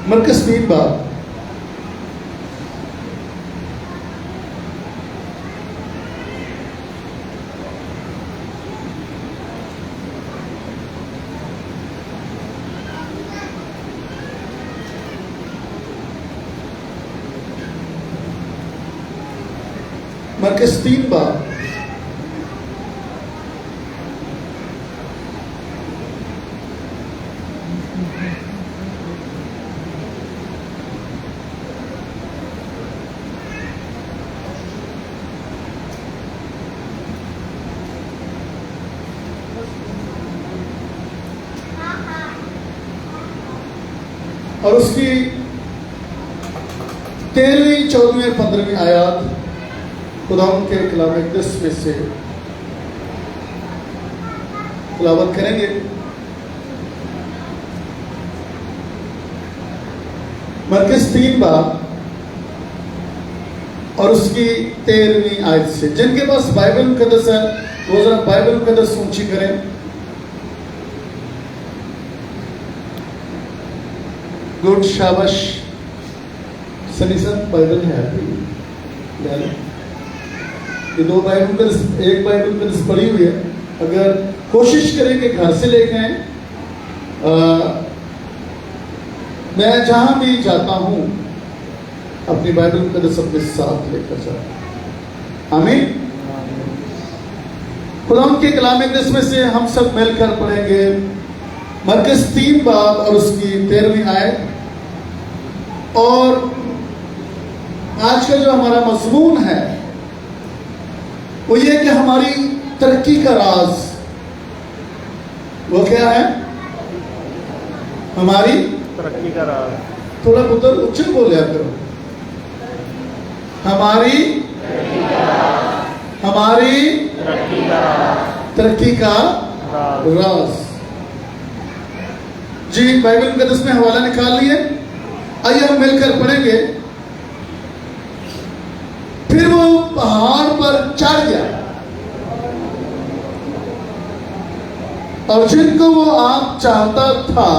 मरकज़ 3 बाब मरकज़ 3 बाब और उसकी 13वीं 14वीं और 15वीं आयत खुदावंद के कलाम अक़दस में से तिलावत करेंगे। मरकज़ 3 बाब और उसकी 13वीं आयत से। जिनके पास बाइबल मुक़द्दस है वो जरा बाइबल मुक़द्दस ऊंची करें। गुड, शाबाश। सनी सर बाइबल है ये 2 बाइबल मुक़द्दस, एक बाइबल मुक़द्दस पड़ी हुई है। अगर कोशिश करें कि घर से लेके आए, मैं जहां भी जाता हूं अपनी बाइबल मुक़द्दस अपने साथ लेकर जाता हूं। आमीन। खुदावंद के कलाम अक़दस में से हम सब मिलकर पढ़ेंगे मरकज़ 3 बाब और उसकी 13वीं आयत। और आज का जो हमारा मज़मून है वो ये कि हमारी तरक्की का राज वो क्या है? हमारी तरक्की का राज। थोड़ा पुत्र उच्च बोलिया करो। हमारी तरक्की का राज। जी, बाइबल मुक़द्दस में हवाला निकाल लिए। आइए हम मिलकर पढ़ेंगे। फिर वो पहाड़ पर चढ़ गया और जिनको वो आप चाहता था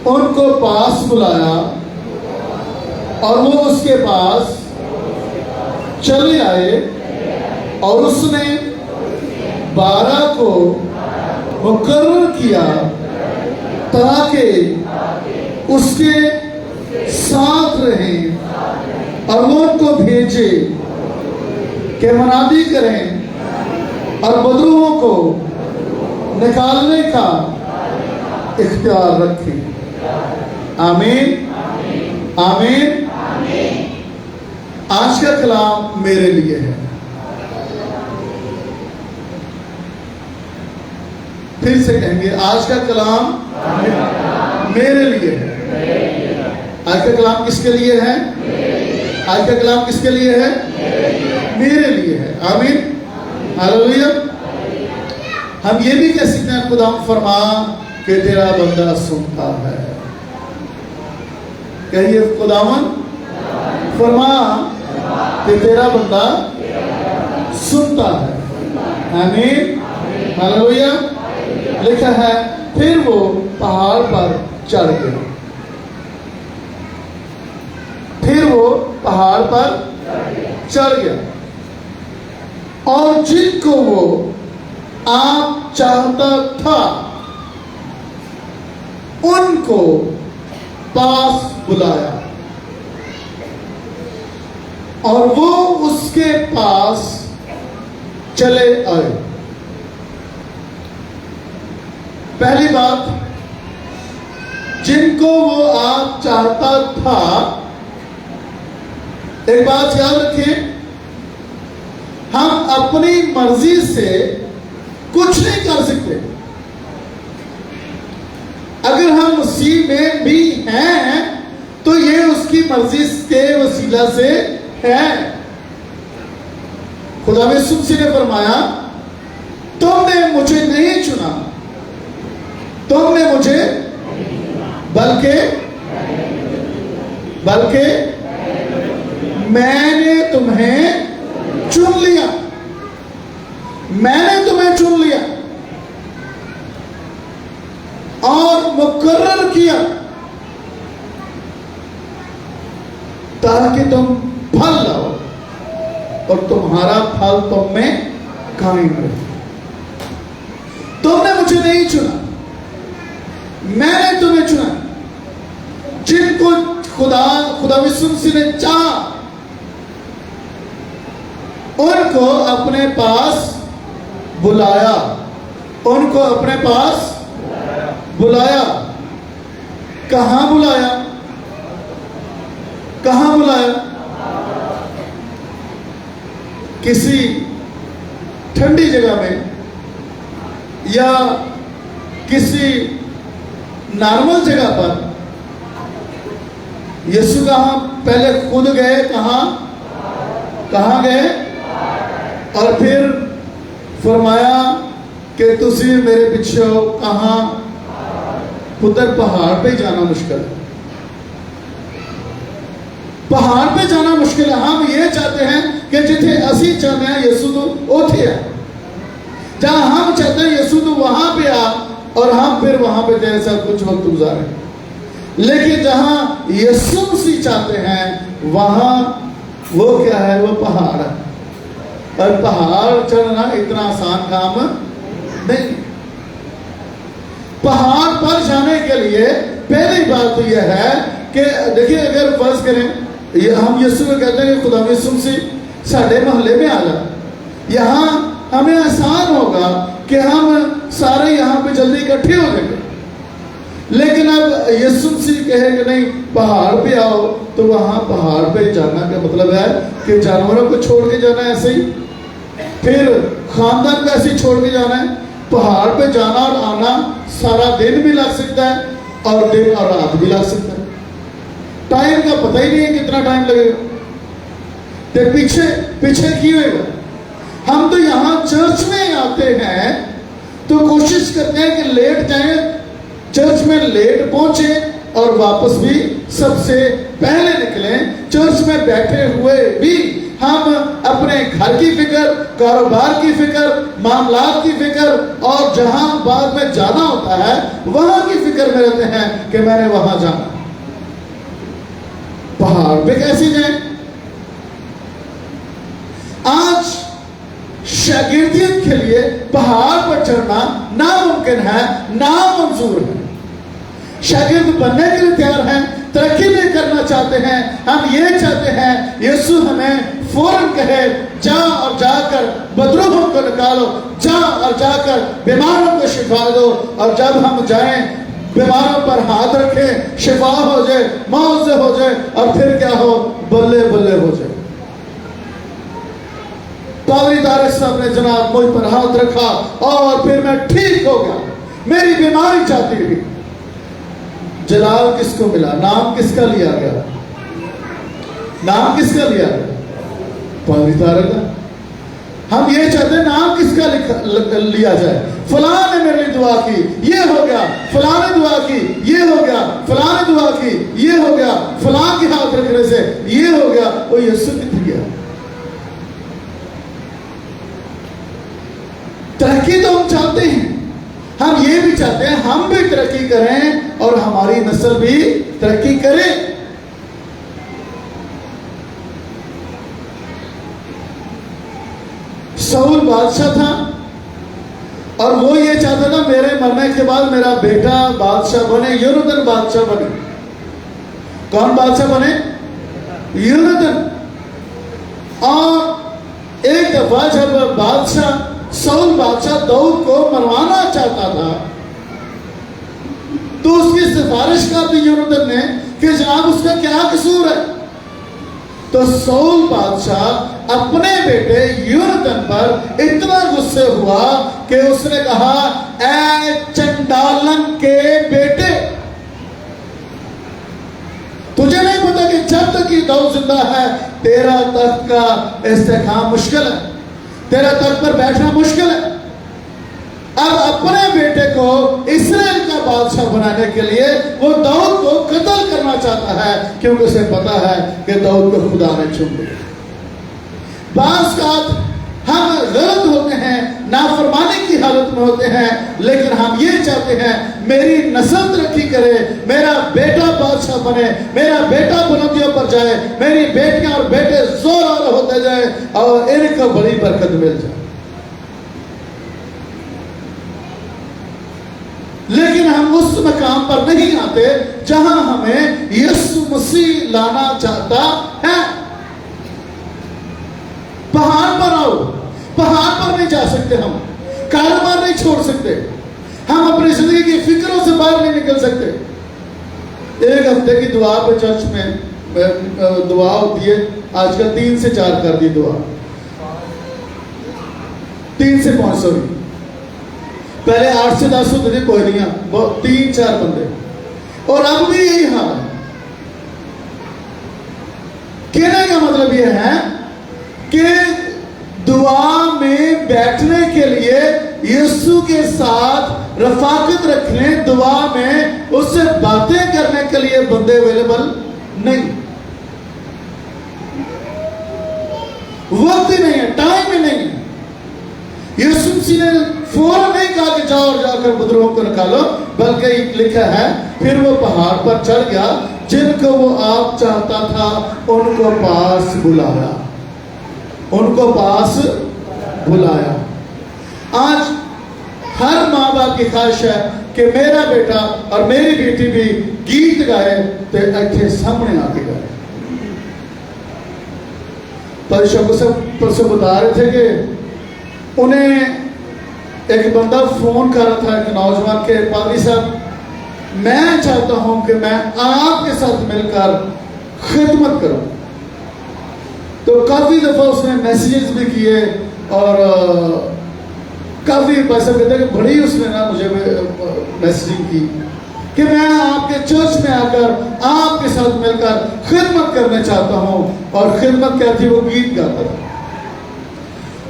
उनको पास बुलाया और वो उसके पास चले आए और उसने 12 को मुकर्रर किया ताकि उसके साथ रहें और वो उनको भेजे कि मुनादी करें और बदरूहों को निकालने का इख्तियार रखें। आमीन, आमीन। आज का कलाम मेरे लिए है। फिर से कहेंगे, आज का कलाम मेरे लिए है। आज का कलाम किसके लिए है? आज का कलाम किसके लिए है? मेरे लिए है। आमीन, हालेलुया। हम ये भी कह सकते हैं, खुदावंद फरमा कि तेरा बंदा सुनता है। कहिए, खुदावंद फरमा कि तेरा बंदा सुनता है। आमीन, हालेलुया। लिखा है, फिर वो पहाड़ पर चढ़ गया। फिर वो पहाड़ पर चढ़ गया और जिनको वो आप चाहता था उनको पास बुलाया और वो उसके पास चले आए। पहली बात, जिनको वो आप चाहता था, एक बात याद रखें, हम अपनी मर्जी से कुछ नहीं कर सकते। अगर हम मसीह में भी हैं तो ये उसकी मर्जी के वसीला से है। खुदा यीशु मसीह ने फरमाया, तुमने मुझे नहीं चुना, तुमने मुझे बल्कि मैंने तुम्हें चुन लिया। मैंने तुम्हें चुन लिया और मुकर्रर किया फल लाओ और तुम्हारा फल तुम में कायम रहे। तुमने मुझे नहीं चुना, मैंने तुम्हें चुना। जिनको खुदा यीशु मसीह ने चाहा उनको अपने पास बुलाया, उनको अपने पास बुलाया। कहां बुलाया? कहां बुलाया? किसी ठंडी जगह में या किसी नॉर्मल जगह पर? यीशु कहां पहले खुद गए? कहां गए? और फिर फरमाया कि तुसी मेरे पीछे हो। कहां? उधर पहाड़ पे जाना मुश्किल है, पहाड़ पे जाना मुश्किल है। हम ये चाहते हैं कि जिथे असी चाहते हैं यीशु तो उथे आ, जहां हम चाहते हैं यीशु तो वहां पे आ और हम फिर वहां पे तेरे साथ कुछ वक्त गुजारे। लेकिन जहां यीशु मसीह चाहते हैं वहां वो क्या है? वो पहाड़ है। और पहाड़ चढ़ना इतना आसान काम नहीं। पहाड़ पर जाने के लिए पहली बात तो यह है कि देखिए, अगर फर्ज करें हम यीशु को कहते हैं कि खुदा यीशु मसीह साढ़े मोहल्ले में आ जा, यहाँ हमें आसान होगा कि हम सारे यहाँ पे जल्दी इकट्ठे हो जाएंगे। लेकिन अब यीशु मसीह कहे कि नहीं पहाड़ पे आओ, तो वहां पहाड़ पे जाना का मतलब है कि जानवरों को छोड़ के जाना है, ऐसे ही फिर खानदान को ऐसे ही छोड़ के जाना है। पहाड़ पे जाना और आना सारा दिन भी लग सकता है और दिन और रात भी लग सकता है। टाइम का पता ही नहीं है कितना टाइम लगेगा। तो पीछे की होगा। हम तो यहाँ चर्च में आते हैं तो कोशिश करते हैं कि लेट जाएं, चर्च में लेट पहुंचे और वापस भी सबसे पहले निकले। चर्च में बैठे हुए भी हम अपने घर की फिक्र, कारोबार की फिक्र, मामलात की फिक्र और जहां बाद में जाना होता है वहां की फिक्र में रहते हैं कि मैंने वहां जाना। पहाड़ पे कैसे जाएं? आज शागिर्दियत के लिए पहाड़ पर चढ़ना नामुमकिन है, नामंजूर है। शागिर्द बनने के लिए तैयार हैं, तरक्की भी करना चाहते हैं। हम ये चाहते हैं यीशु हमें फौरन कहे जा और जाकर बदरूहों को निकालो, जा और जाकर बीमारों को शिफा दो। और जब हम जाएं बीमारों पर हाथ रखें, शिफा हो जाए, मुआवजे हो जाए और फिर क्या हो? बल्ले बल्ले हो जाए। पादरी तारिक साहब ने जनाब मुझ पर हाथ रखा और फिर मैं ठीक हो गया, मेरी बीमारी जाती रही। जलाल किसको मिला? नाम किसका लिया गया? नाम किसका लिया गया? पादरी तारिक का। हम ये चाहते हैं नाम किसका लिया जाए? फलां ने मेरे लिए दुआ की, ये हो गया। फलां ने दुआ की, ये हो गया। फलां ने दुआ की, ये हो गया। फलां के हाथ रखने से ये हो गया। वो यीशु कितने गया? तरक्की तो हम चाहते हैं, हम ये भी चाहते हैं हम भी तरक्की करें और हमारी नस्ल भी तरक्की करे। शाऊल बादशाह था और वो ये चाहता था मेरे मरने के बाद मेरा बेटा बादशाह बने, यूनातन बादशाह बने। कौन बादशाह बने? यूनातन। और एक दफा जब बादशाह शाऊल बादशाह दाऊद को मरवाना चाहता था तो उसकी सिफारिश कर दी यूनातन ने कि जनाब उसका क्या कसूर है। तो शाऊल बादशाह अपने बेटे यूनातन पर इतना गुस्से हुआ कि उसने कहा, ऐ चंडालन के बेटे, तुझे नहीं पता कि जब तक ये दाऊद जिंदा है तेरा तख्त का इस्तेकाम मुश्किल है, तेरा तख्त पर बैठना मुश्किल है। अब अपने बेटे को इस्राएल का बादशाह बनाने के लिए वो दाऊद को कत्ल करना चाहता है क्योंकि उसे पता है कि दाऊद को खुदा ने चुन लिया। बास का हम गलत होते हैं, नाफरमानी की हालत में होते हैं, लेकिन हम ये चाहते हैं मेरी नस्ल तरक्की करे, मेरा बेटा बादशाह बने, मेरा बेटा बुलंदियों पर जाए, मेरी बेटियां और बेटे और इनको बड़ी बरकत मिल जाए। लेकिन हम उस मकाम पर नहीं आते जहां हमें यीशु मसीह लाना चाहता है। पहाड़ पर आओ, पहाड़ पर नहीं जा सकते, हम कारोबार नहीं छोड़ सकते, हम अपनी जिंदगी की फिक्रों से बाहर नहीं निकल सकते। एक हफ्ते की दुआ पे चर्च में दुआ होती है, आजकल 3 से 4 कर दी दुआ, 3 से 5 सॉरी, पहले 8 से 10 होती थी कोहलियां, 3-4 बंदे, और अब भी यही हाल है। कहने का मतलब यह है कि दुआ में बैठने के लिए, यीशु के साथ रफाकत रखने, दुआ में उससे बातें करने के लिए बंदे अवेलेबल नहीं, वक्त ही नहीं है, टाइम ही नहीं है। यीशु मसीह ने फौरन नहीं कहा कि जाओ और जाकर बुजुर्गों को निकालो, बल्कि लिखा है फिर वो पहाड़ पर चढ़ गया, जिनको वो आप चाहता था उनको पास बुलाया, उनको पास बुलाया। आज हर माँ बाप की ख्वाहिश है कि मेरा बेटा और मेरी बेटी भी गीत गाए तो अच्छे सामने आके गाए। परसों बता रहे थे कि उन्हें एक बंदा फोन कर रहा था, एक नौजवान के, पादरी साहब मैं चाहता हूं कि मैं आपके साथ मिलकर खिदमत करूं। तो काफी दफा उसने मैसेजेस भी किए और काफी पैसा कहता है कि बड़ी उसने ना मुझे मैसेजिंग की कि मैं आपके चर्च में आकर आपके साथ मिलकर खिदमत करना चाहता हूं। और खिदमत क्या थी, वो गीत गाता था।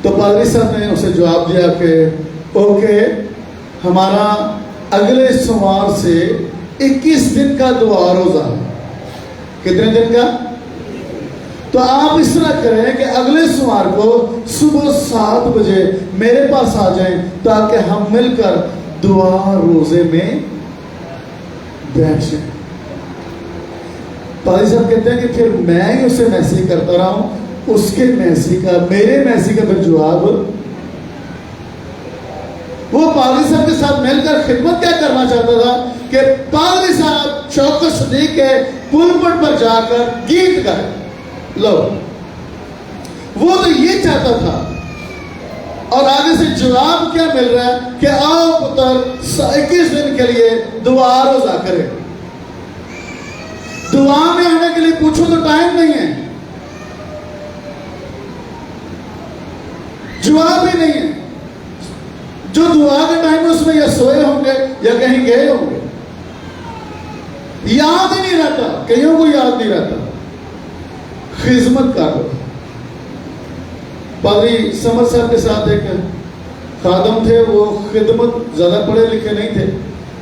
तो पादरी साहब ने उसे जवाब दिया कि ओके, हमारा अगले सोमवार से 21 दिन का दुआ रोजा है। कितने दिन का? तो आप इस तरह करें कि अगले सोमवार को सुबह 7 बजे मेरे पास आ जाएं, ताकि हम मिलकर दुआ रोजे में बैठ जाएं। पादरी साहब कहते हैं कि फिर मैं ही उसे मैसेज करता रहा हूं, उसके मैसेज का, मेरे मैसेज का फिर जवाब। वो पादरी साहब के साथ मिलकर खिदमत क्या करना चाहता था कि पादरी साहब चौकस सदीक के पुलपट पर जाकर गीत गाए। लो, वो तो ये चाहता था, और आगे से जवाब क्या मिल रहा है कि आओ पुत्र 21 दिन के लिए दुआ रोजा करें। दुआ में आने के लिए पूछो तो टाइम नहीं है, जवाब ही नहीं है। जो दुआ के टाइम में उसमें या सोए होंगे या कहीं गए होंगे, याद ही नहीं रहता, कईयों को याद नहीं रहता। खिदमत कर लो। पादरी समर साहब के साथ एक खादम थे, वो खिदमत, ज्यादा पढ़े लिखे नहीं थे,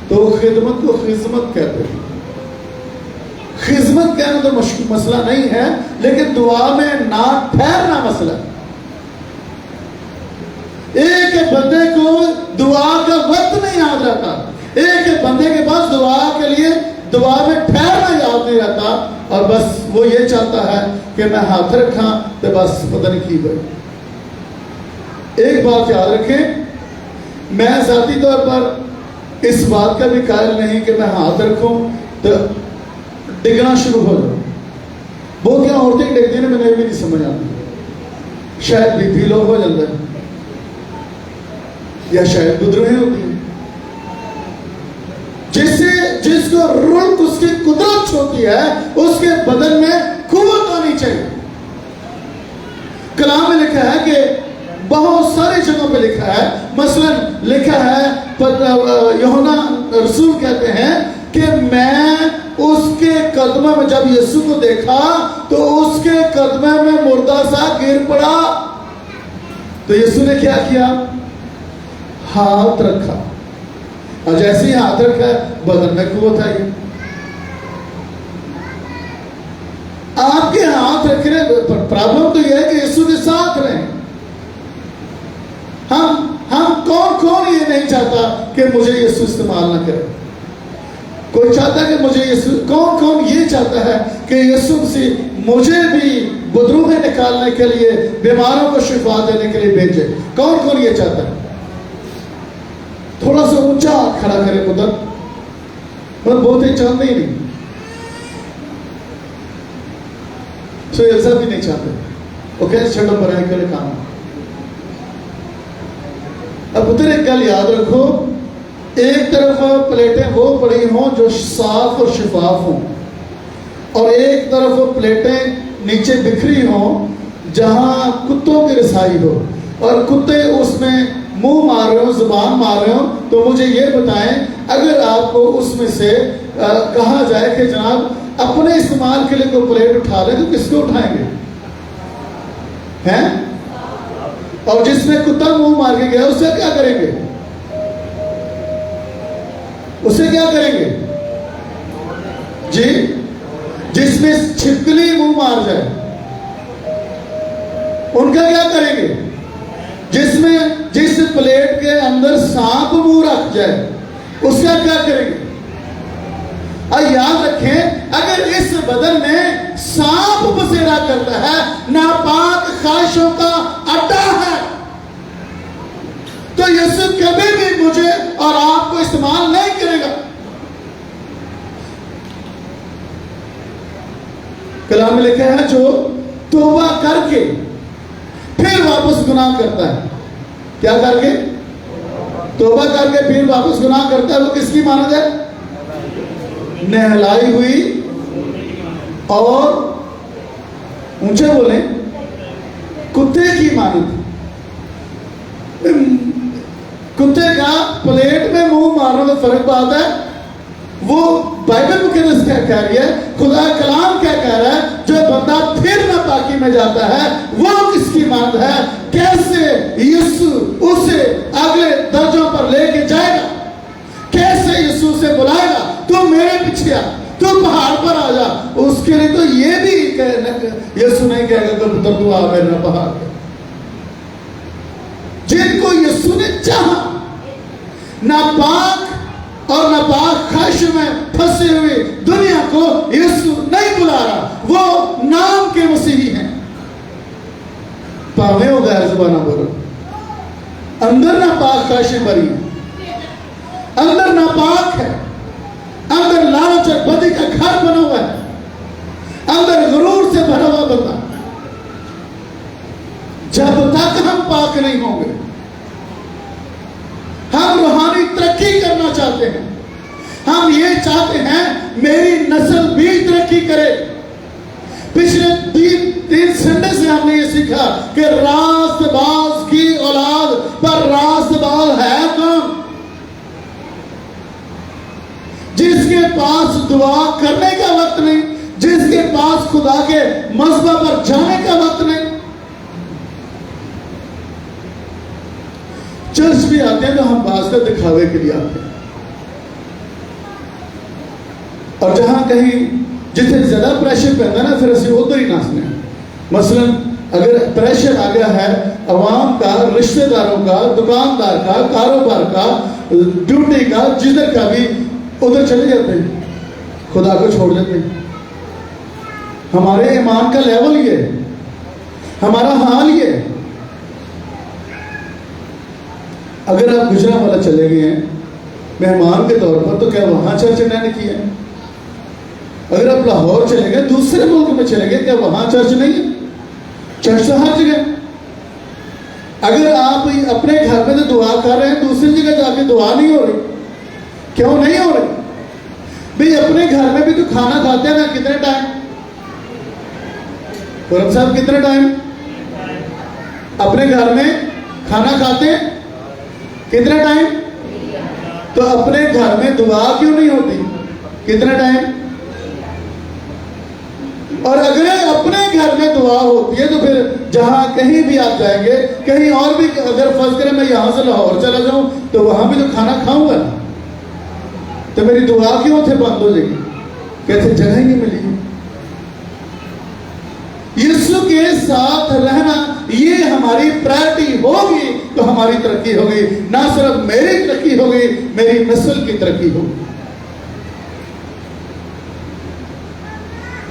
तो वो खिदमत को खिदमत कहते थे। खिदमत कहना तो मसला नहीं है, लेकिन दुआ में ना ठहरना मसला है। एक बंदे को दुआ का वक्त नहीं याद रहता, एक बंदे के पास दुआ के लिए दुआ में ठहरना याद नहीं रहता, और बस वो ये चाहता है कि मैं हाथ रखा तो बस पता नहीं की भाई। एक बात याद रखें, मैं जाती तौर पर इस बात का भी कायल नहीं कि मैं हाथ रखूं तो डिगना शुरू हो जाऊं। वो क्या औरतें डिगती हैं, मैंने भी नहीं समझ आती। शायद बीपी लो हो जाता है, या शायद गुदरुएं होती हैं। जिसको रुल्क उसकी कुदरत होती है, उसके बदन में कुव्वत आनी चाहिए। कलाम में लिखा है कि बहुत सारी जगहों पे लिखा है, मसलन लिखा है यूहन्ना रसूल कहते हैं कि मैं उसके कदमों में, जब यीशु को देखा तो उसके कदमों में मुर्दा सा गिर पड़ा। तो यीशु ने क्या किया? हाथ रखा, और जैसे ही हाथ रखा बदन में कुव्वत आई। आपके हाथ रखने, प्रॉब्लम तो यह है कि यीशु के साथ रहें। हम कौन ये नहीं चाहता कि मुझे यीशु इस्तेमाल ना करे? कोई चाहता कि मुझे यीशु, कौन ये चाहता है कि यीशु मसीह मुझे भी बुजुर्गों में निकालने के लिए, बीमारों को शिफा देने के लिए भेजे। कौन कौन ये चाहता है? थोड़ा सा ऊंचा हाथ खड़ा करे पुत्र, पर बहुत ही चाहते ही नहीं। सो ऐसा भी नहीं चाहते, वो कैसे छठों पर के लिए काम। अब पुत्र एक गल याद रखो, एक तरफ प्लेटें वो पड़ी हों जो साफ और शिफाफ हों, और एक तरफ प्लेटें नीचे बिखरी हों जहां कुत्तों की रसाई हो, और कुत्ते उसमें मुंह मार रहे हो, जुबान मार रहे हो। तो मुझे ये बताएं, अगर आपको उसमें से कहा जाए कि जनाब अपने इस्तेमाल के लिए कोई प्लेट उठा ले, तो किसको उठाएंगे? हैं? और जिसमें कुत्ता मुंह मार के गया उससे क्या करेंगे? उससे क्या करेंगे जी? जिसमें छिपकली मुंह मार जाए उनका क्या करेंगे? जिस प्लेट के अंदर सांप मुंह रख जाए उसका क्या करेंगे? और याद रखें, अगर इस बदन में सांप बसेरा करता है, नापाक ख्वाहिशों का अड्डा है, तो यीशु कभी भी मुझे और आपको इस्तेमाल नहीं करेगा। कलाम में लिखा है, जो तौबा करके फिर वापस गुनाह करता है। क्या करके? तौबा करके फिर वापस गुनाह करता है, वो किसकी मानद है? नहलाई हुई और ऊंचे बोले कुत्ते की मानद। कुत्ते का प्लेट में मुंह मारने में फर्क बात है। वो बाइबल मुकद्दस क्या कह रही है, खुदा कलाम क्या कह रहा है? जो बंदा फिर नापाकी में जाता है वो किसकी मानद है? कैसे यीशु उसे अगले दर्जों पर लेके जाएगा? कैसे यीशु से बुलाएगा, तू मेरे पीछे आ, तू पहाड़ पर आ जा। उसके लिए तो ये भी यीशु नहीं कहेगा कि पुत्र तू आ मेरे पहाड़ पर। जिनको यीशु ने चाहा, नापाक और नापाक ख्वाहिश में फंसे हुए दुनिया को यीशु नहीं बुला रहा, वो नाम के मसीही हैं। पावे हो गैर जुबाना बोलो, अंदर नापाक ख्वाहिशें भरी है, अंदर नापाक है, अंदर लालच और बदी का घर बना हुआ है, अंदर गुरूर से भरा हुआ बंदा। जब तक हम पाक नहीं होंगे, हम रूहानी तरक्की करना चाहते हैं, हम ये चाहते हैं मेरी नस्ल भी तरक्की करे। पिछले तीन संडे से हमने ये सीखा कि रास्तबाज की औलाद, पर रास्तबाज है कौन? जिसके पास दुआ करने का वक्त नहीं, जिसके पास खुदा के मज़बा पर जाने का वक्त नहीं। चर्च भी आते हैं तो हम बास का दिखावे के लिए आते हैं, और जहां कहीं जिथे ज्यादा प्रेशर पैदा ना, फिर असं उधर ही नाचने। मसलन अगर प्रेशर आ गया है अवाम का, रिश्तेदारों का, दुकानदार का, कारोबार का, ड्यूटी का, जिधर का भी, उधर चले जाते हैं, खुदा को छोड़ देते हैं। हमारे ईमान का लेवल ये, हमारा हाल ये। अगर आप गुजरांवाला चले गए हैं मेहमान के तौर पर, तो क्या वहां चर्च नहीं की है? अगर आप लाहौर चले गए, दूसरे मुल्क में चले गए, क्या वहां चर्च नहीं है? चर्च तो हर जगह। अगर आप अपने घर में तो दुआ कर रहे हैं, दूसरी जगह जाके दुआ नहीं हो रही, क्यों नहीं हो रही? भाई अपने घर में भी तो खाना खाते हैं ना, कितने टाइम? खुरम साहब कितने टाइम अपने घर में खाना खाते हैं? कितने टाइम? तो अपने घर में दुआ क्यों नहीं होती? कितने टाइम? और अगर अपने घर में दुआ होती है तो फिर जहां कहीं भी आप जाएंगे, कहीं और भी अगर फर्ज करें मैं यहां से लाहौर चला जाऊं तो वहां भी तो खाना खाऊंगा, तो मेरी दुआ क्यों थे बंद हो जाएगी? कहते जगह ही नहीं मिली। यीशु के साथ रहना ये हमारी प्रायोरिटी होगी तो हमारी तरक्की होगी। ना सिर्फ मेरी तरक्की होगी, मेरी नस्ल की तरक्की होगी।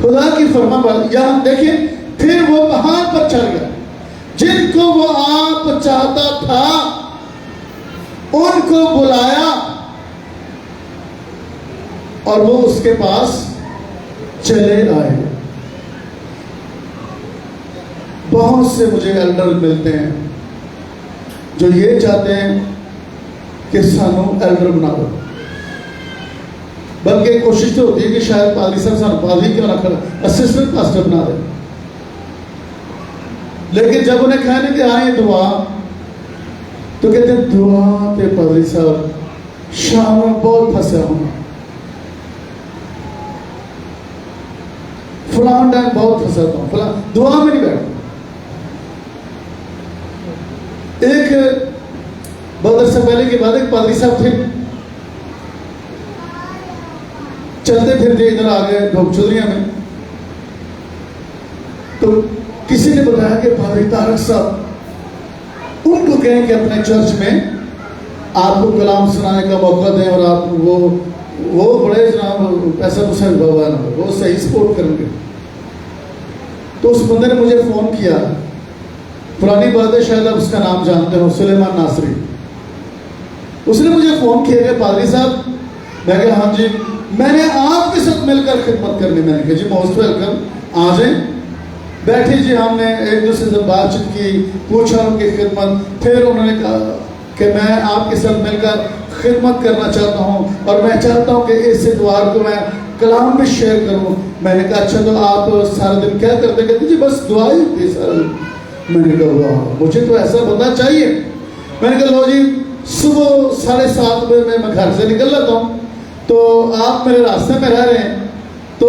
खुदा की फरमाबरदारी। यहां देखिए, फिर वो पहाड़ पर पर चढ़ गया। जिनको वो आप चाहता था उनको बुलाया और वो उसके पास चले आए। बहुत से मुझे एल्डर मिलते हैं जो ये चाहते हैं कि सानू एल्डर बना दो, बल्कि कोशिश तो होती है कि शायद पादरी साहब सानू पादरी क्यों ना कर, असिस्टेंट पास्टर बना दे। लेकिन जब उन्हें कहने के आए दुआ, तो कहते हैं दुआ ते पादरी साहब शाम में बहुत फंसा हूं, फलान टाइम बहुत फंसाता हूं, फलान दुआ में नहीं बैठता। एक बहुत अर्सा पहले की बात, एक पादरी साहब थे, चलते फिरते इधर आ गए ढोक चौधरिया में, तो किसी ने बताया कि पादरी तारक साहब, उनको कहें कि अपने चर्च में आपको कलाम सुनाने का मौका दें और आप वो बड़े जनाब पैसा पुसा भगवान वो सही सपोर्ट करेंगे। तो उस बंदे ने मुझे फोन किया, पुरानी बात है, शायद आप उसका नाम जानते हो, सुलेमान नासरी। उसने मुझे फोन किया कि पादरी साहब, मैं कहा हाँ जी, मैंने आपके साथ मिलकर खिदमत करनी। मैंने कहा जी मोस्ट वेलकम, आ जाए, बैठे जी। हमने एक दूसरे से बातचीत की, पूछा उनकी खिदमत, फिर उन्होंने कहा कि मैं आपके साथ मिलकर खिदमत करना चाहता हूँ और मैं चाहता हूँ कि इस इतवार को मैं कलाम भी शेयर करूँ। मैंने कहा अच्छा, तो आप सारा दिन क्या करते? कहते जी बस दुआ ही होती है सारा दिन। मैंने कहा वाह, मुझे तो ऐसा बंदा चाहिए। मैंने कहा लो जी, सुबह 7:30 बजे मैं घर से निकल जाता हूँ, तो आप मेरे रास्ते में रह रहे हैं, तो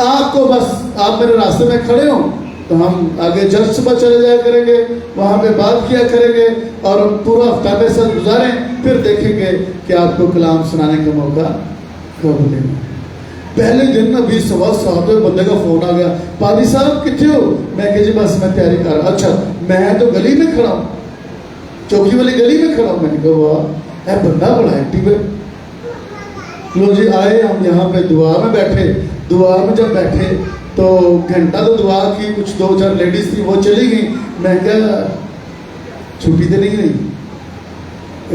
आपको बस आप मेरे रास्ते में खड़े हो तो हम आगे चर्च सुबह चले जाया करेंगे, वहां पे बात किया करेंगे और पूरा हफ्ता मेरे साथ गुजारें, फिर देखेंगे कि आपको कलाम सुनाने का मौका कब देना। पहले दिन अभी 7:15 बजे बंदे का फोन आ गया, पादरी साहब कितने हो? मैं कहा जी बस मैं तैयारी कर रहा। अच्छा, मैं तो गली में खड़ा हूँ, चौकी वाली गली में खड़ा हूँ। मैंने कहा वाह, बंदा बड़ा एक्टिव है। लो जी आए, हम यहाँ पे दुआ में बैठे। दुआ में जब बैठे तो घंटा तो दुआ की, कुछ 2-4 लेडीज थी वो चली गई। मैं क्या छुट्टी तो नहीं गई,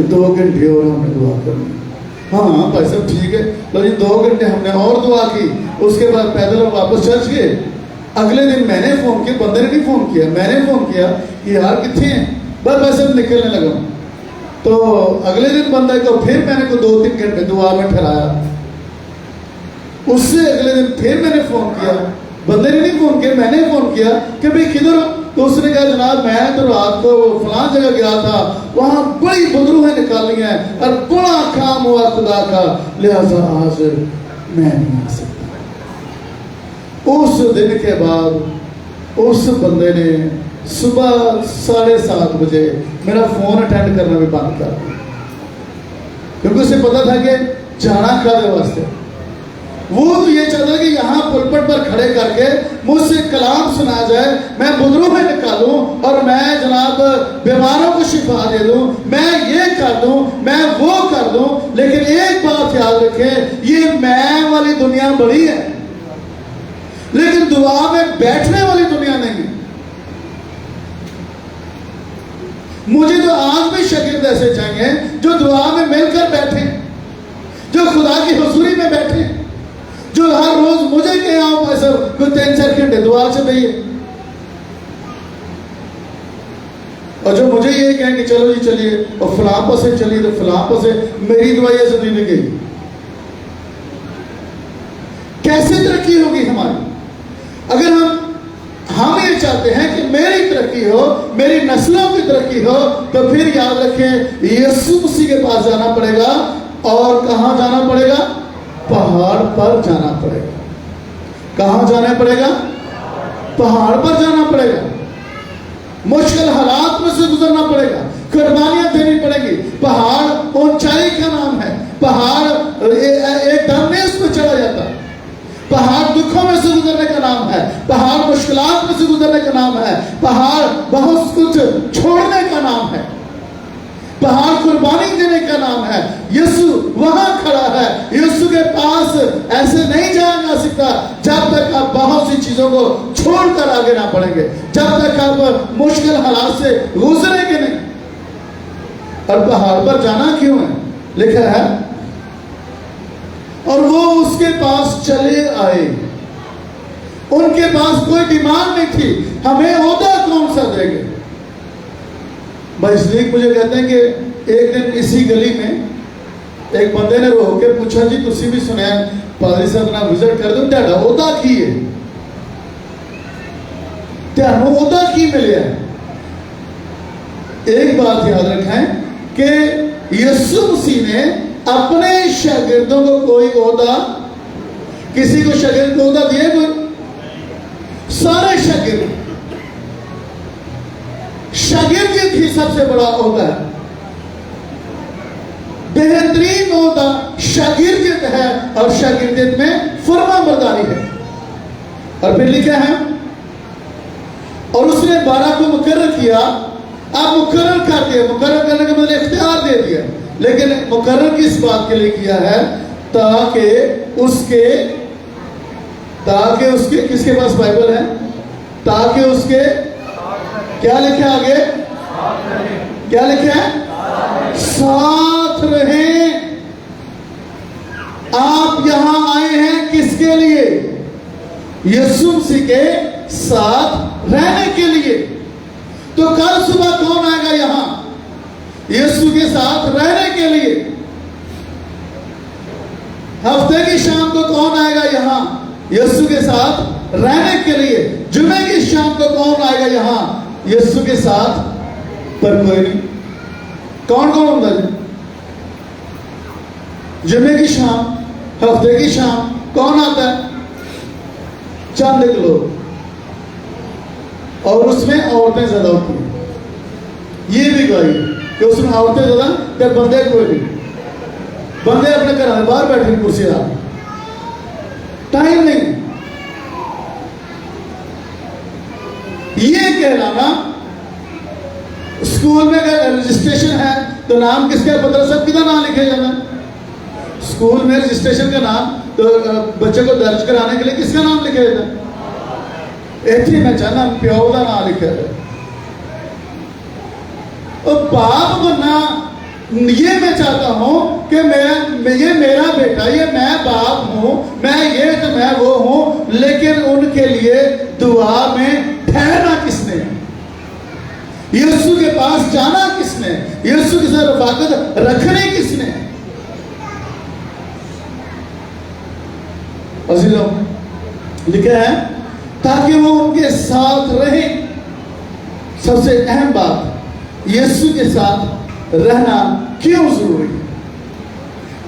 2 घंटे और हमने दुआ करनी। हाँ भाई साहब ठीक है। लो जी 2 घंटे हमने और दुआ की, उसके बाद पैदल हम वापस चर्च गए। अगले दिन मैंने फोन किया, बंदे ने नहीं फोन किया, मैंने फोन किया कि यार कितने हैं, बस वैसे निकलने लगा। तो अगले दिन बंदा को फिर मैंने को 2-3 घंटे दुआ में ठहराया। उससे अगले दिन फिर मैंने फोन किया, बंदे ने नहीं फोन किया, मैंने फोन किया कि भाई किधर हो? तो उसने कहा जनाब मैं तो रात को फलां जगह गया था, वहां बड़ी बदरूहें निकाली हैं और बड़ा काम हुआ खुदा का, लिहाजा आज मैं नहीं आ सकता। उस दिन के बाद उस बंदे ने सुबह 7:30 बजे मेरा फोन अटेंड करना भी बंद कर दिया, क्योंकि उसे पता था कि जाना खाने वास्ते। वो तो ये चाहता कि यहाँ पुलपट पर खड़े करके मुझसे कलाम सुना जाए, मैं बुजुर्गों में निकालूं और मैं जनाब बीमारों को शिफा दे दूं, मैं ये कर दूं, मैं वो कर दूं। लेकिन एक बात याद रखें, ये मैं वाली दुनिया बड़ी है, लेकिन दुआ में बैठने वाली दुनिया नहीं है। मुझे तो आज भी शागिर्द ऐसे चाहिए जो दुआ में मिलकर बैठे, जो खुदा की हुजूरी में बैठे, जो हर रोज मुझे कहे आप ऐसा कोई 3-4 घंटे दुआ से भैया, और जो मुझे ये कहें कि चलो जी चलिए और फलां पर से चलिए तो फलां पर से, मेरी दुआ ये सब नहीं गई। कैसे तरक्की होगी हमारी? अगर हम ये चाहते हैं कि मेरी तरक्की हो, मेरी नस्लों की तरक्की हो, तो फिर याद रखें यीशु मसीह के पास जाना पड़ेगा। और कहां जाना पड़ेगा? पहाड़ पर जाना पड़ेगा। कहां जाना पड़ेगा? पहाड़ पर जाना पड़ेगा। मुश्किल हालात में से गुजरना पड़ेगा, कुर्बानियां देनी पड़ेगी। पहाड़ ऊंचाई का नाम है, पहाड़ एकदम में उसमें चढ़ा जाता है। पहाड़ दुखों में से गुजरने का नाम है, पहाड़ मुश्किलात में से गुजरने का नाम है, पहाड़ बहुत कुछ छोड़ने का नाम है। पहाड़ कुर्बानी देने का नाम है। यीशु वहां खड़ा है। यीशु के पास ऐसे नहीं जाया जा सकता जब तक आप बहुत सी चीजों को छोड़कर आगे ना बढ़ेंगे, जब तक आप मुश्किल हालात से गुजरेंगे नहीं। और पहाड़ पर जाना क्यों है? लिखा है और वो उसके पास चले आए। उनके पास कोई डिमांड नहीं थी, हमें ओहदा कौन सा देंगे। भाई इसलिए मुझे कहते हैं कि एक दिन इसी गली में एक बंदे ने रोक के पूछा, जी तुसी भी सुनया पादरी साहब ना विजिट कर दो, ਤੁਹਾਡਾ ओहदा की है, ਤੁਹਾਨੂੰ ओहदा की मिले। एक बात याद रखें कि यीशु मसीह ने अपने शागिर्दों को कोई ओहदा, किसी को शागिर्द को ओहदा दिया? कोई? सारे शागिर्द, शागिर्द ही सबसे बड़ा ओहदा है, बेहतरीन ओहदा शागिर्दियत है। और शागिर्दियत में फर्माबरदारी है। और फिर लिखा है और उसने 12 को मुकर्रर किया। आप मुकर्रर कर दिया, मुकर्रर करने के बदले इख्तियार दे दिया, लेकिन मुकर्रर किस बात के लिए किया है? ताकि उसके किसके पास बाइबल है? ताकि उसके क्या लिखे आगे? क्या लिखे है? साथ रहें। आप यहां आए हैं किसके लिए? यीशु मसीह के साथ रहने के लिए। तो कल सुबह कौन आएगा यहां? यीशु के साथ रहने के लिए। हफ्ते की शाम को कौन आएगा यहां? यीशु के साथ रहने के लिए। जुमे की शाम को कौन आएगा यहां? यीशु के साथ। पर कोई नहीं। कौन कौन होता है? जुमे की शाम, हफ्ते की शाम कौन आता है? चंद लोग, और उसमें औरतें ज्यादा होती हैं। ये भी गवाही कि उसमें औरतें ज्यादा, क्या बंदे कोई नहीं। बंदे अपने घर में बाहर बैठे कुर्सी ला, टाइम नहीं। ये कहलाना, स्कूल में अगर रजिस्ट्रेशन है तो नाम किसका पता सब कितना नाम लिखे जाना? स्कूल में रजिस्ट्रेशन का नाम तो बच्चे को दर्ज कराने के लिए किसका नाम लिखा जाता है? इतनी मैं चाहना प्यो का नाम लिखा है। और बाप बनना ये मैं चाहता हूं कि ये मेरा बेटा, ये मैं बाप हूं, मैं ये तो मैं वो हूं, लेकिन उनके लिए दुआ में ठहरना किसने? यीशु के पास जाना किसने? यीशु के साथ रफाकत रखने किसने? अजीजों, लिखा है ताकि वो उनके साथ रहे। सबसे अहम बात, यीशु के साथ रहना क्यों जरूरी है?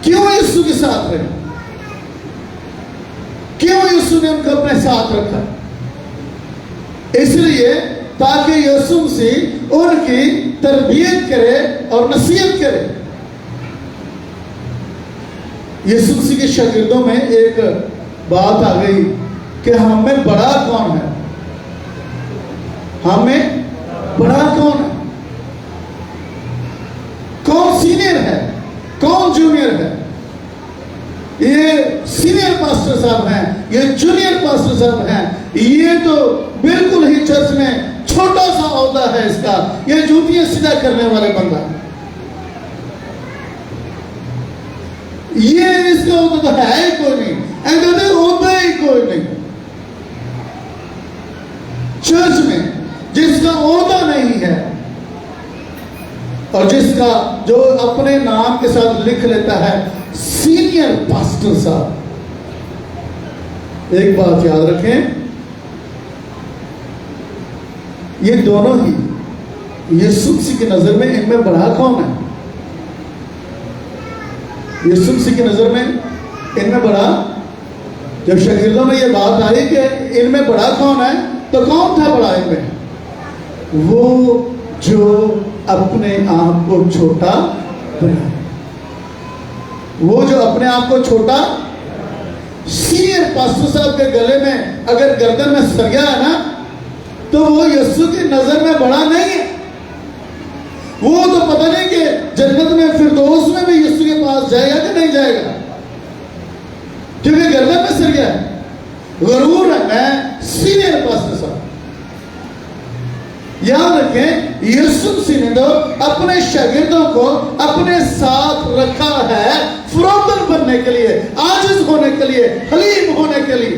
क्यों यीशु के साथ रहे? क्यों यीशु ने उनको अपने साथ रखा? इसलिए ताकि यीशु मसीह उनकी तरबियत करे और नसीहत करे। यीशु मसीह के शागिर्दों में एक बात आ गई कि हमें बड़ा कौन है? हमें बड़ा कौन है? कौन सीनियर है, कौन जूनियर है? ये सीनियर पास्टर साहब हैं, ये जूनियर पास्टर साहब हैं, ये तो बिल्कुल ही चर्च में छोटा सा ओहदा है इसका, ये जूतियां सीधा करने वाले बंदा, ये इसका ओहदा तो है ही कोई नहीं, ऐसे ओहदा ही कोई नहीं। चर्च में जिसका ओहदा नहीं है और जिसका जो अपने नाम के साथ लिख लेता है सीनियर पास्टर साहब, एक बात याद रखें, ये दोनों ही यीशु मसीह की नजर में इनमें बड़ा कौन है? यीशु मसीह की नजर में इनमें बड़ा, जब शागिर्दों में ये बात आई कि इनमें बड़ा कौन है, तो कौन था बड़ा इनमें? वो जो अपने आप को छोटा बनाए, वो जो अपने आप को छोटा। सीनियर पास्टर साहब के गले में अगर गर्दन में सरिया है ना, तो वो यीशु की नजर में बड़ा नहीं है। वो तो पता नहीं कि जन्नत में फिरदौस में भी यीशु के पास जाएगा कि नहीं जाएगा? क्योंकि गर्दन में सिर गया है, गरूर है, मैं सीनियर पास्टर साहब। याद रखें, यीशु मसीह ने तो अपने शागिर्दों को अपने साथ रखा है फरोतन बनने के लिए, आजिज होने के लिए, हलीम होने के लिए,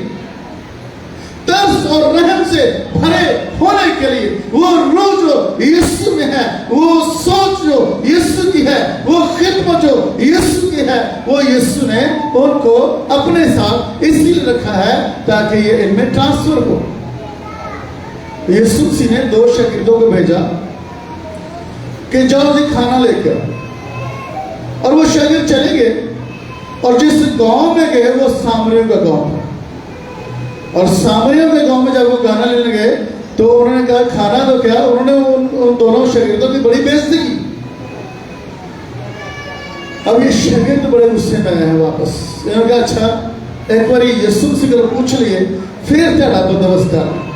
तरस और रहम से भरे होने के लिए। वो रूह जो यीशु में है, वो सोच जो यीशु की है, वो खिदमत जो यीशु की है, वो यीशु ने उनको अपने साथ इसलिए रखा है ताकि ये इनमें ट्रांसफर हो। यीशु मसीह ने 2 शागिर्दों को भेजा कि जाओ जी खाना लेके आओ, और वो शागिर्द चले गए और जिस गांव में गए वो सामरियों का गांव था। और सामरियों के गांव में जब वो खाना लेने गए तो उन्होंने कहा खाना तो क्या, उन्होंने उन दोनों शागिर्दों की बड़ी बेइज्जती की। अब ये शागिर्द बड़े गुस्से में आए हैं वापस। इन्होंने कहा अच्छा एक बार यीशु मसीह को पूछ लिए फिर तेरा बंदोबस्त कर।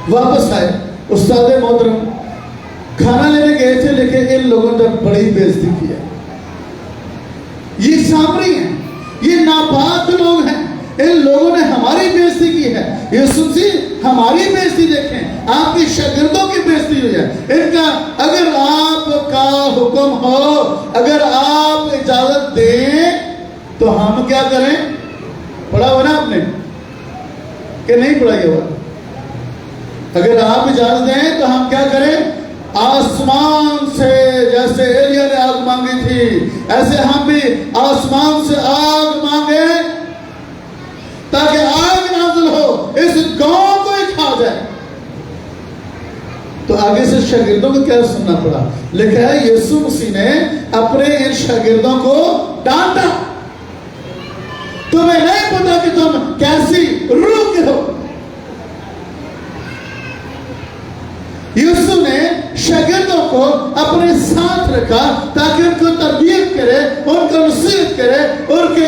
वापस आए, उस्ताद मोहतरम खाना लेने गए थे लेकिन इन लोगों ने बड़ी बेइज्जती की है। ये सामरी हैं, ये नापाक लोग हैं, इन लोगों ने हमारी बेइज्जती की है। यीशु मसीह हमारी बेइज्जती देखें, आपके शागिर्दों की बेइज्जती हुई है। इनका अगर आपका हुक्म हो, अगर आप इजाजत दें तो हम क्या करें? पढ़ा हुआ ना आपने कि नहीं पढ़ा हुआ? अगर आप इजाजत दें तो हम क्या करें? आसमान से जैसे एलिया ने आग मांगी थी, ऐसे हम भी आसमान से आग मांगे ताकि आग नाज़िल हो, इस गांव को ही खा जाए। तो आगे से शागिर्दों को क्या सुनना पड़ा? लिखा है यीशु मसीह ने अपने इन शागिर्दों को डांटा। तुम्हें नहीं पता कि तुम कैसी रूह के हो। यीशु ने शागिर्दों को अपने साथ रखा ताकि उनको तरबियत करे, उनको नसीहत करे, उनके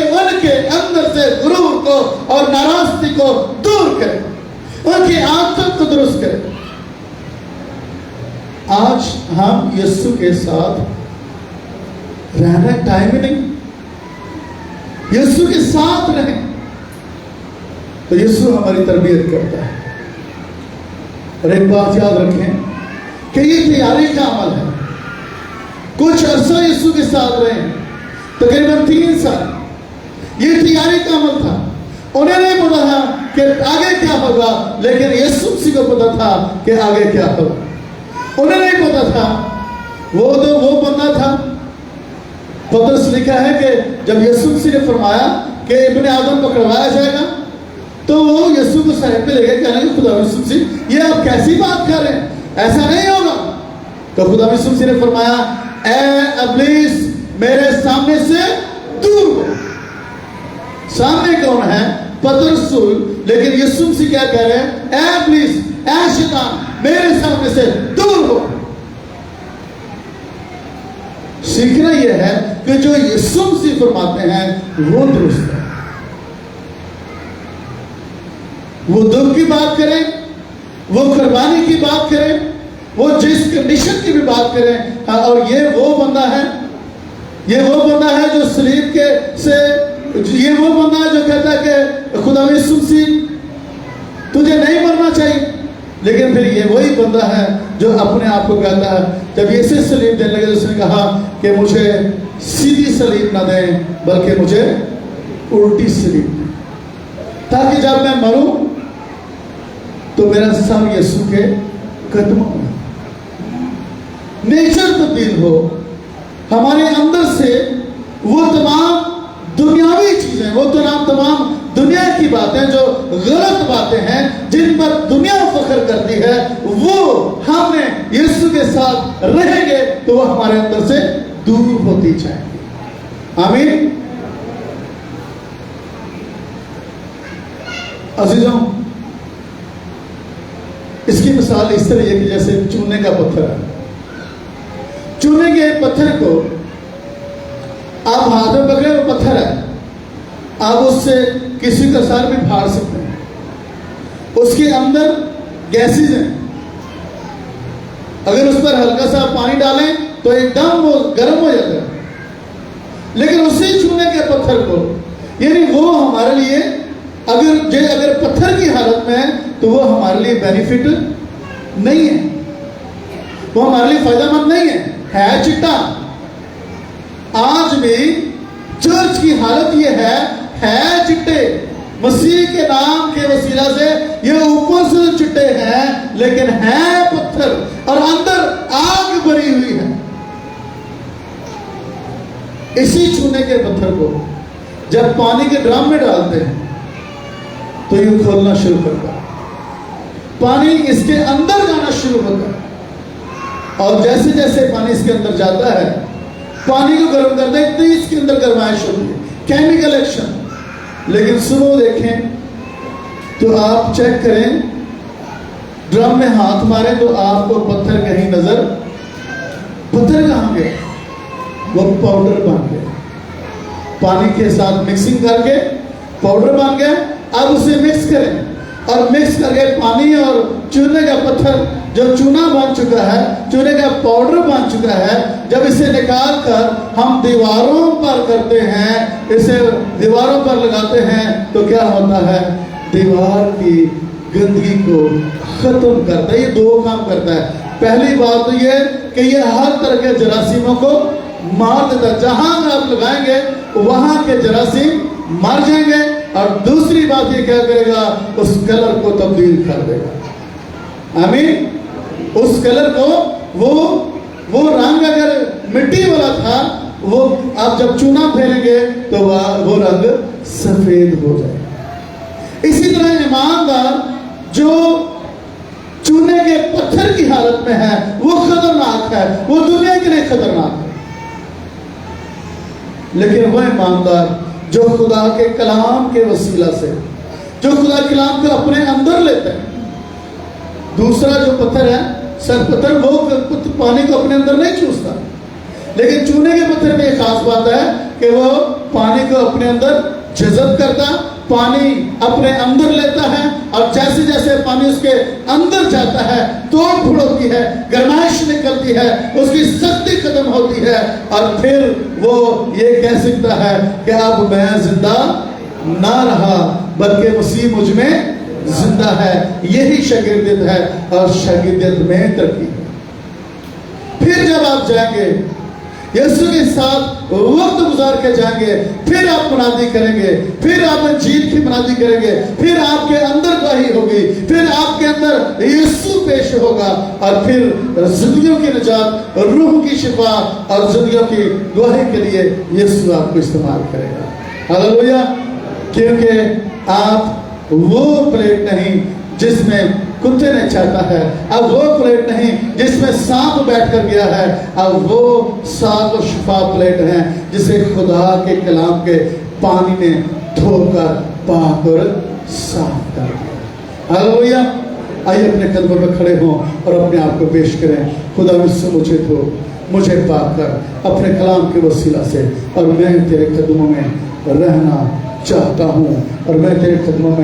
अंदर से गुरूर को और नाराजगी को दूर करे, उनकी आदत को दुरुस्त करे। आज हम यीशु के साथ रहना टाइम ही नहीं, यीशु के साथ रहें तो यीशु हमारी तरबियत करता है। और एक बात याद रखें कि ये तैयारी का अमल है। कुछ अरसा यीशु के साथ रहे, तकरीबन 3 साल, ये तैयारी का अमल था। उन्हें नहीं पता था कि आगे क्या होगा, लेकिन यीशु मसीह को पता था कि आगे क्या होगा। उन्हें नहीं पता था, वो तो वो बंदा था। पतरस लिखा है कि जब यीशु मसीह ने फरमाया कि इब्ने आदम पकड़वाया जाएगा तो वो यीशु को साइड पे ले गए, कहने लगे खुदा यीशु मसीह ये आप कैसी बात कर रहे हैं, ऐसा नहीं होगा। तो खुदा यीशु मसीह ने फरमाया ए इब्लीस मेरे सामने से दूर हो। सामने कौन है? पतरस, लेकिन यीशु मसीह क्या कह रहे हैं? ए इब्लीस, ए शैतान मेरे सामने से दूर हो। सीखना यह है कि जो यीशु मसीह फरमाते हैं वो दुरुस्त है। वो दुख की बात करें, वो कुर्बानी की बात करें, वो जिस कंडीशन की भी बात करें, और ये वो बंदा है, ये वो बंदा है जो सलीब के से, ये वो बंदा है जो कहता है कि खुदा यीशु मसीह तुझे नहीं मरना चाहिए। लेकिन फिर ये वही बंदा है जो अपने आप को कहता है, जब यीशु सलीब देने लगे तो उसने कहा कि मुझे सीधी सलीब ना दें बल्कि मुझे उल्टी सलीब दें, ताकि जब मैं मरूं तो मेरा सर यीशु के कदमों में, नेचर तब्दील हो, हमारे अंदर से वो तमाम दुनियावी चीजें, वो तमाम दुनिया की बातें जो गलत बातें हैं जिन पर दुनिया फख्र करती है, वो हमने यीशु के साथ रहेंगे तो वो हमारे अंदर से दूर होती जाएगी। आमीन। अजीजों, इसकी मिसाल इस तरह है कि जैसे चूने का पत्थर है। चूने के पत्थर को आप हाथ में पकड़े, वो पत्थर है, आप उससे किसी का सर भी फाड़ सकते हैं। उसके अंदर गैसेज हैं, अगर उस पर हल्का सा पानी डालें तो एकदम वो गर्म हो जाता है। लेकिन उसी चूने के पत्थर को, यानी वो हमारे लिए अगर पत्थर की हालत में है तो वो हमारे लिए बेनिफिट नहीं है, वो हमारे लिए फायदेमंद नहीं है चिट्टा। आज भी चर्च की हालत ये है चिट्टे। मसीह के नाम के वसीला से ये ऊपर से चिट्टे हैं, लेकिन है पत्थर और अंदर आग भरी हुई है। इसी चूने के पत्थर को जब पानी के ड्रम में डालते हैं तो ये खोलना शुरू करता है, पानी इसके अंदर जाना शुरू होता है, और जैसे जैसे पानी इसके अंदर जाता है, पानी को गर्म करते हैं तो इसके अंदर गर्माइश होती है, केमिकल एक्शन। लेकिन सुनो, देखें तो आप चेक करें, ड्रम में हाथ मारें तो आपको पत्थर कहीं नजर, पत्थर कहां गया? वो पाउडर बन गया, पानी के साथ मिक्सिंग करके पाउडर बन गया। अब उसे मिक्स करें और मिक्स करके पानी और चूने का पत्थर जो चूना बन चुका है, चूने का पाउडर बन चुका है, जब इसे निकाल कर हम दीवारों पर करते हैं, इसे दीवारों पर लगाते हैं तो क्या होता है? दीवार की गंदगी को खत्म करता है। ये दो काम करता है। पहली बात तो ये कि ये हर तरह के जरासीमों को मार देता है, जहां आप लगाएंगे वहां के जरासीम मर जाएंगे। और दूसरी बात ये क्या करेगा? उस कलर को तब्दील कर देगा। आमीन। उस कलर को वो रंग अगर मिट्टी वाला था, वो आप जब चूना फेरेंगे तो वो रंग सफेद हो जाएगा। इसी तरह ईमानदार जो चूने के पत्थर की हालत में है वो खतरनाक है, वो दुनिया के लिए खतरनाक है। लेकिन वह ईमानदार जो खुदा के कलाम के वसीला से, जो खुदा के कलाम को अपने अंदर लेते हैं। दूसरा जो पत्थर है, सर पत्थर, वो पानी को अपने अंदर नहीं चूसता, लेकिन चूने के पत्थर में एक खास बात है कि वो पानी को अपने अंदर जज़ब करता, पानी अपने अंदर लेता है, और जैसे जैसे पानी उसके अंदर जाता है तोड़ फुड़ होती है, गर्माइश निकलती है, उसकी शक्ति खत्म होती है, और फिर वो ये कह सकता है कि अब मैं जिंदा ना रहा बल्कि मसीह मुझ में जिंदा है। यही शागिर्दियत है, और शागिर्दियत में तरक्की है। फिर जब आप जाएंगे यीशु के साथ वक्त गुजार के जाएंगे, फिर आप मुनादी करेंगे, फिर आप इंजील की मुनादी करेंगे, फिर आपके अंदर गवाही होगी, फिर आपके अंदर यीशु पेश होगा, और फिर जिंदगियों की निजात, रूह की शिफा और जिंदगियों की गवाही के लिए यीशु आपको इस्तेमाल करेगा। हालेलुया। क्योंकि आप वो प्लेट नहीं जिसमें कुत्ते ने चाहता है, अब वो प्लेट नहीं जिसमें सांप बैठ कर गया है, अब वो साफ और शिफा प्लेट है जिसे खुदा के कलाम के पानी ने धोकर पाक और साफ कर दिया। हालेलुया। आइए अपने कदमों पर खड़े हों और अपने आप को पेश करें। खुदा मुझे पाक कर अपने कलाम के वसीला से, और मैं तेरे कदमों में रहना चाहता हूँ, और मैं तेरे कदमों में